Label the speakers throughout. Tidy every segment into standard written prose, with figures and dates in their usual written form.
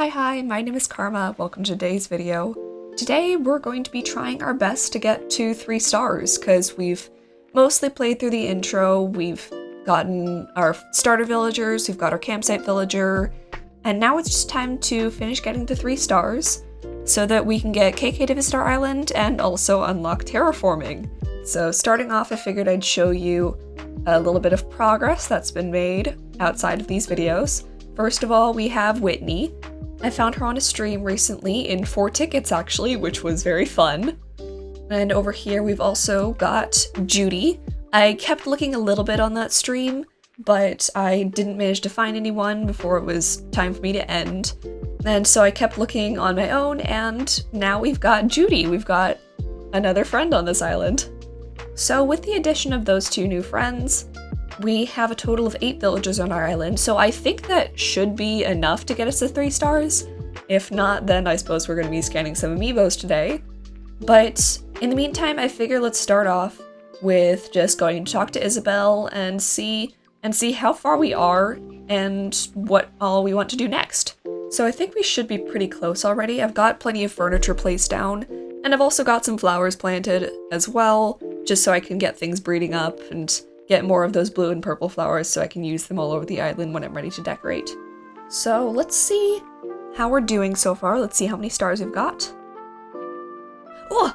Speaker 1: Hi, my name is Karma. Welcome to today's video. Today we're going to be trying our best to get to 3 stars, because we've mostly played through the intro, we've gotten our starter villagers, we've got our campsite villager, and now it's just time to finish getting to 3 stars, so that we can get KK to visit our island and also unlock terraforming. So starting off, I figured I'd show you a little bit of progress that's been made outside of these videos. First of all, we have Whitney. I found her on a stream recently in 4 tickets actually, which was very fun. And over here we've also got Judy. I kept looking a little bit on that stream, but I didn't manage to find anyone before it was time for me to end. And so I kept looking on my own, and now we've got Judy. We've got another friend on this island. So with the addition of those 2 new friends, we have a total of 8 villagers on our island, so I think that should be enough to get us to 3 stars. If not, then I suppose we're going to be scanning some amiibos today. But in the meantime, I figure let's start off with just going to talk to Isabel and see how far we are and what all we want to do next. So I think we should be pretty close already. I've got plenty of furniture placed down, and I've also got some flowers planted as well, just so I can get things breeding up and get more of those blue and purple flowers so I can use them all over the island when I'm ready to decorate. So let's see how we're doing so far. Let's see how many stars we've got. Oh!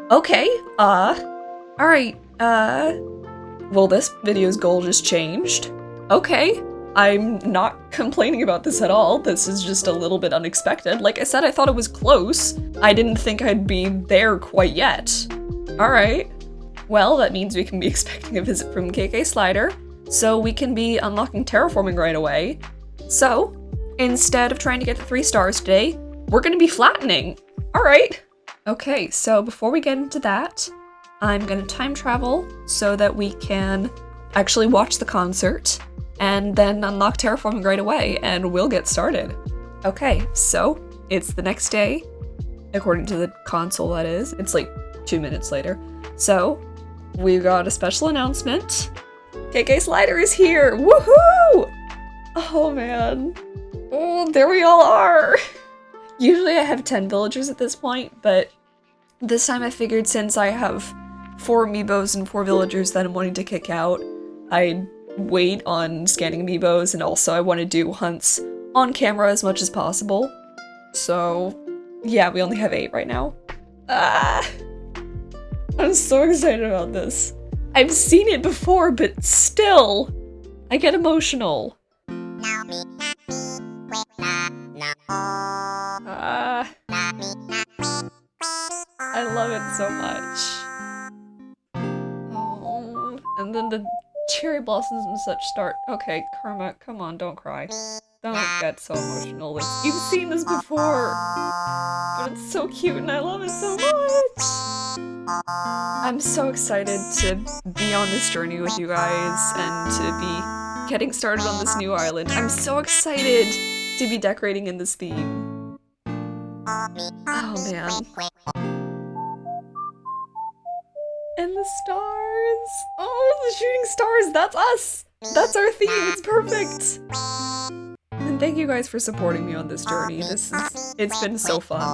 Speaker 1: Okay, alright, well, this video's goal just changed. Okay, I'm not complaining about this at all. This is just a little bit unexpected. Like I said, I thought it was close. I didn't think I'd be there quite yet. Alright. Well, that means we can be expecting a visit from KK Slider, so we can be unlocking terraforming right away. So, instead of trying to get to 3 stars today, we're gonna be flattening. Alright. Okay, so before we get into that, I'm gonna time travel so that we can actually watch the concert and then unlock terraforming right away, and we'll get started. Okay, so it's the next day, according to the console that is. It's like 2 minutes later. So, we've got a special announcement. KK Slider is here! Woohoo! Oh man. Oh, there we all are! Usually I have 10 villagers at this point, but this time I figured since I have 4 amiibos and 4 villagers that I'm wanting to kick out, I'd wait on scanning amiibos, and also I want to do hunts on camera as much as possible. So, yeah, we only have 8 right now. I'm so excited about this. I've seen it before, but still, I get emotional. I love it so much. Oh, and then the cherry blossoms and such start. Okay, Karma, come on, don't cry. Don't get so emotional. You've seen this before, but it's so cute and I love it so much. I'm so excited to be on this journey with you guys and to be getting started on this new island. I'm so excited to be decorating in this theme. Oh man. And the stars! Oh, the shooting stars! That's us! That's our theme! It's perfect! And thank you guys for supporting me on this journey. It's been so fun. Oh,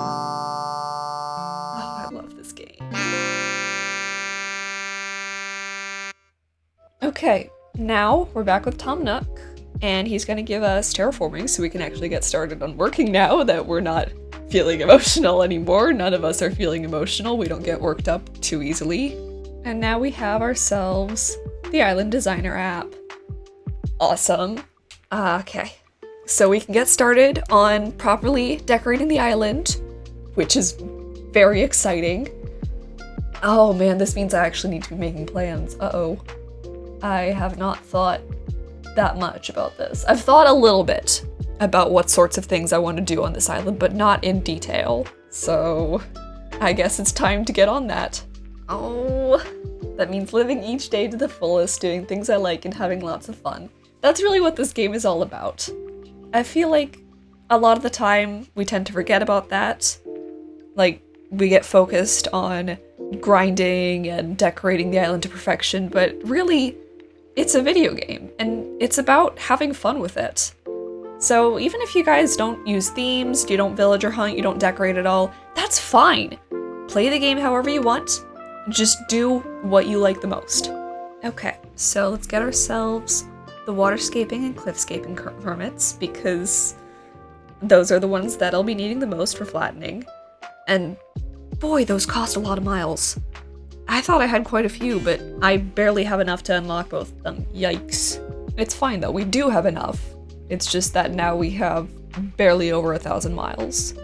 Speaker 1: I love this game. Okay, now we're back with Tom Nook, and he's gonna give us terraforming so we can actually get started on working now that we're not feeling emotional anymore. None of us are feeling emotional. We don't get worked up too easily. And now we have ourselves the Island Designer app. Awesome. Okay. So we can get started on properly decorating the island, which is very exciting. Oh man, this means I actually need to be making plans. Uh-oh. I have not thought that much about this. I've thought a little bit about what sorts of things I want to do on this island, but not in detail. So I guess it's time to get on that. Oh, that means living each day to the fullest, doing things I like and having lots of fun. That's really what this game is all about. I feel like a lot of the time we tend to forget about that. Like, we get focused on grinding and decorating the island to perfection, but really, it's a video game, and it's about having fun with it. So even if you guys don't use themes, you don't village or hunt, you don't decorate at all, that's fine. Play the game however you want. Just do what you like the most. Okay, so let's get ourselves the waterscaping and cliffscaping permits, because those are the ones that I'll be needing the most for flattening. And boy, those cost a lot of miles. I thought I had quite a few, but I barely have enough to unlock both of them. Yikes. It's fine though, we do have enough. It's just that now we have barely over 1,000 miles.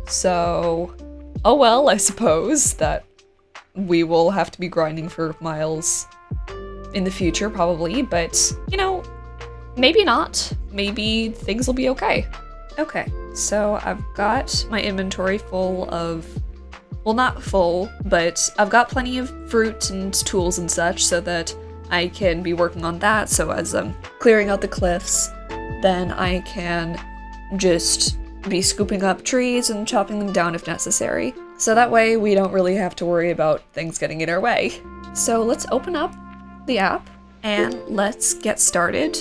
Speaker 1: So, oh well, I suppose that we will have to be grinding for miles in the future, probably, but, you know, maybe not. Maybe things will be okay. Okay, so I've got my inventory full of, well, not full, but I've got plenty of fruit and tools and such so that I can be working on that. So as I'm clearing out the cliffs, then I can just be scooping up trees and chopping them down if necessary. So that way we don't really have to worry about things getting in our way. So let's open up the app and let's get started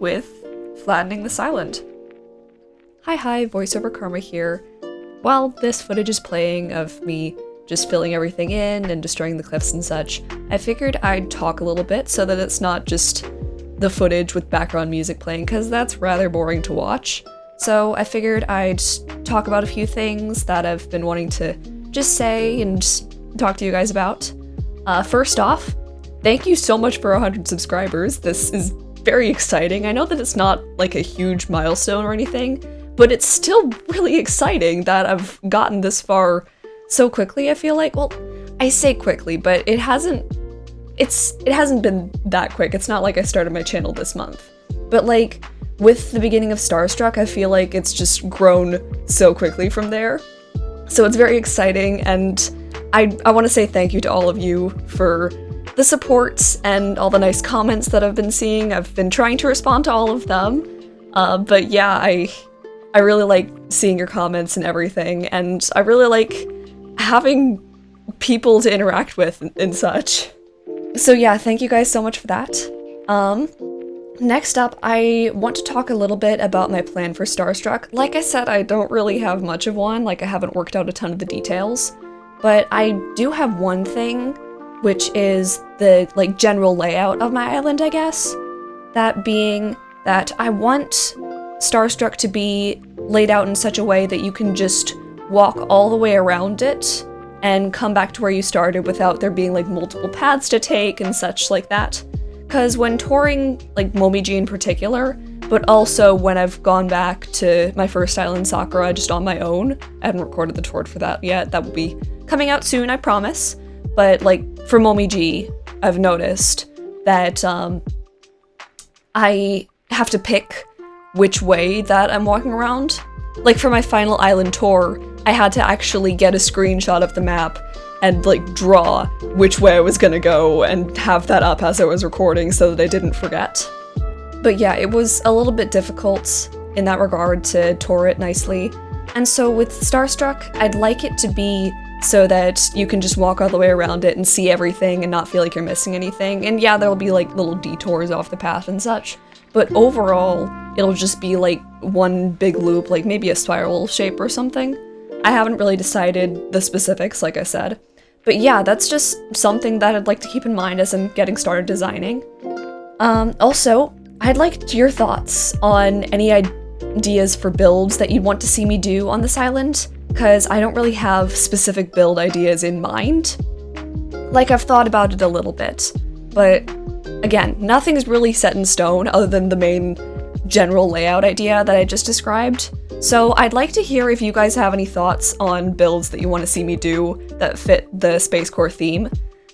Speaker 1: with flattening this island. Hi, voiceover Karma here. While this footage is playing of me just filling everything in and destroying the cliffs and such, I figured I'd talk a little bit so that it's not just the footage with background music playing, because that's rather boring to watch. So I figured I'd talk about a few things that I've been wanting to just say and talk to you guys about. First off, thank you so much for 100 subscribers. This is very exciting. I know that it's not like a huge milestone or anything, but it's still really exciting that I've gotten this far so quickly, I feel like. Well, I say quickly, but it hasn't been that quick. It's not like I started my channel this month. But like, with the beginning of Starstruck, I feel like it's just grown so quickly from there. So it's very exciting, and I want to say thank you to all of you for the support and all the nice comments that I've been seeing. I've been trying to respond to all of them, but yeah, I really like seeing your comments and everything, and I really like having people to interact with and such. So yeah, thank you guys so much for that. Next up, I want to talk a little bit about my plan for Starstruck. Like I said, I don't really have much of one, like I haven't worked out a ton of the details, but I do have one thing, which is the like general layout of my island, I guess. That being that I want Starstruck to be laid out in such a way that you can just walk all the way around it and come back to where you started without there being like multiple paths to take and such like that. Because when touring, like Momiji in particular, but also when I've gone back to my first island, Sakura, just on my own, I haven't recorded the tour for that yet, that will be coming out soon, I promise. But like for Momiji, I've noticed that I have to pick which way that I'm walking around. Like for my final island tour, I had to actually get a screenshot of the map and like draw which way I was gonna go and have that up as I was recording so that I didn't forget. But yeah, it was a little bit difficult in that regard to tour it nicely. And so with Starstruck, I'd like it to be so that you can just walk all the way around it and see everything and not feel like you're missing anything. And yeah, there'll be like little detours off the path and such, but overall, it'll just be like one big loop, like maybe a spiral shape or something. I haven't really decided the specifics, like I said. But yeah, that's just something that I'd like to keep in mind as I'm getting started designing. Also, I'd like your thoughts on any ideas for builds that you'd want to see me do on this island, because I don't really have specific build ideas in mind. Like, I've thought about it a little bit, but again, nothing's really set in stone other than the main general layout idea that I just described. So I'd like to hear if you guys have any thoughts on builds that you want to see me do that fit the spacecore theme.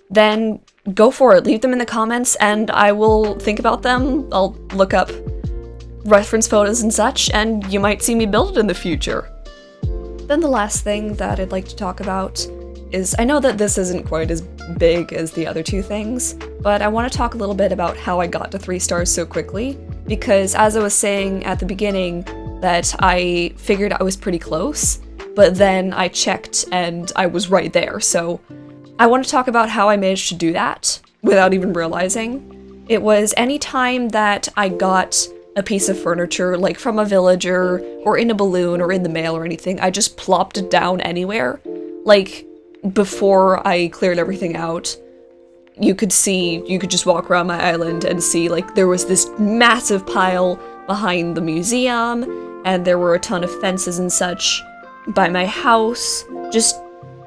Speaker 1: Then go for it, leave them in the comments and I will think about them. I'll look up reference photos and such, and you might see me build it in the future. Then the last thing that I'd like to talk about is, I know that this isn't quite as big as the other two things, but I want to talk a little bit about how I got to 3 stars so quickly, because as I was saying at the beginning, that I figured I was pretty close, but then I checked and I was right there, so I want to talk about how I managed to do that without even realizing. It was any time that I got a piece of furniture, like from a villager, or in a balloon, or in the mail or anything. I just plopped it down anywhere. Like, before I cleared everything out, you could just walk around my island and see, like, there was this massive pile behind the museum, and there were a ton of fences and such by my house, just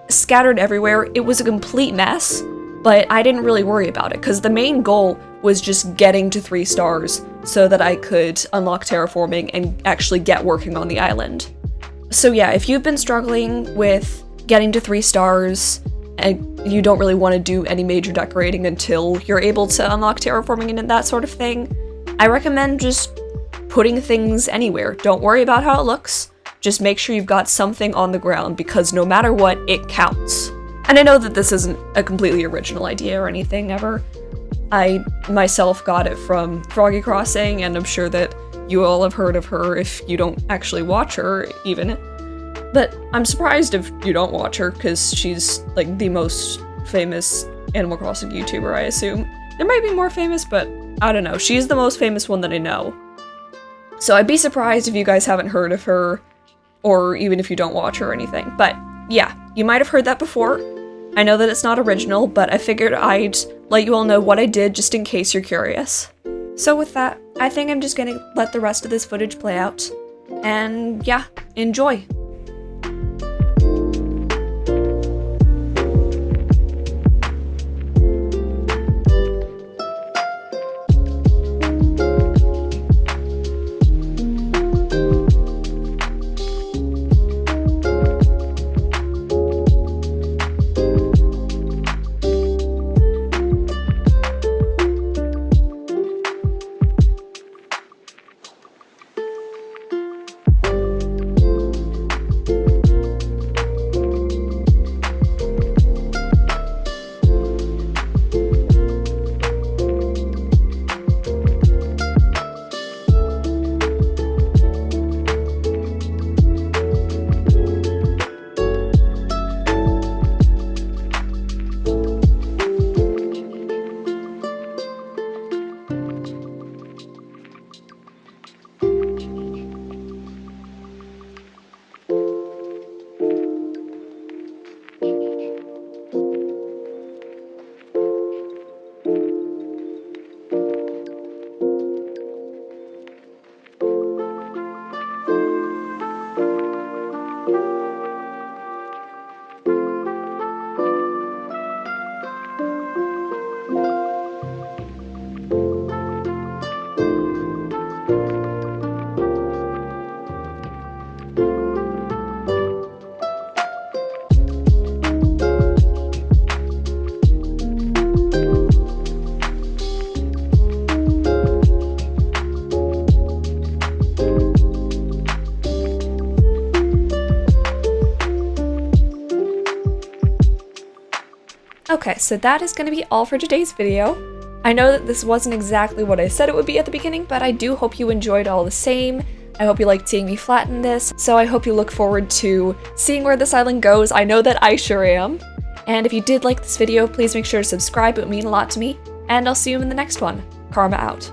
Speaker 1: scattered everywhere. It was a complete mess, but I didn't really worry about it, because the main goal was just getting to 3 stars so that I could unlock terraforming and actually get working on the island. So yeah, if you've been struggling with getting to 3 stars, and you don't really want to do any major decorating until you're able to unlock terraforming and that sort of thing, I recommend just putting things anywhere. Don't worry about how it looks, just make sure you've got something on the ground, because no matter what, it counts. And I know that this isn't a completely original idea or anything ever. I myself got it from Froggy Crossing, and I'm sure that you all have heard of her if you don't actually watch her, even. But I'm surprised if you don't watch her, because she's, like, the most famous Animal Crossing YouTuber, I assume. There might be more famous, but I don't know. She's the most famous one that I know. So I'd be surprised if you guys haven't heard of her, or even if you don't watch her or anything. But yeah, you might have heard that before. I know that it's not original, but I figured I'd let you all know what I did just in case you're curious. So with that, I think I'm just gonna let the rest of this footage play out. And yeah, enjoy! Okay, so that is going to be all for today's video. I know that this wasn't exactly what I said it would be at the beginning, but I do hope you enjoyed all the same. I hope you liked seeing me flatten this, so I hope you look forward to seeing where this island goes. I know that I sure am. And if you did like this video, please make sure to subscribe, it would mean a lot to me. And I'll see you in the next one. Karma out.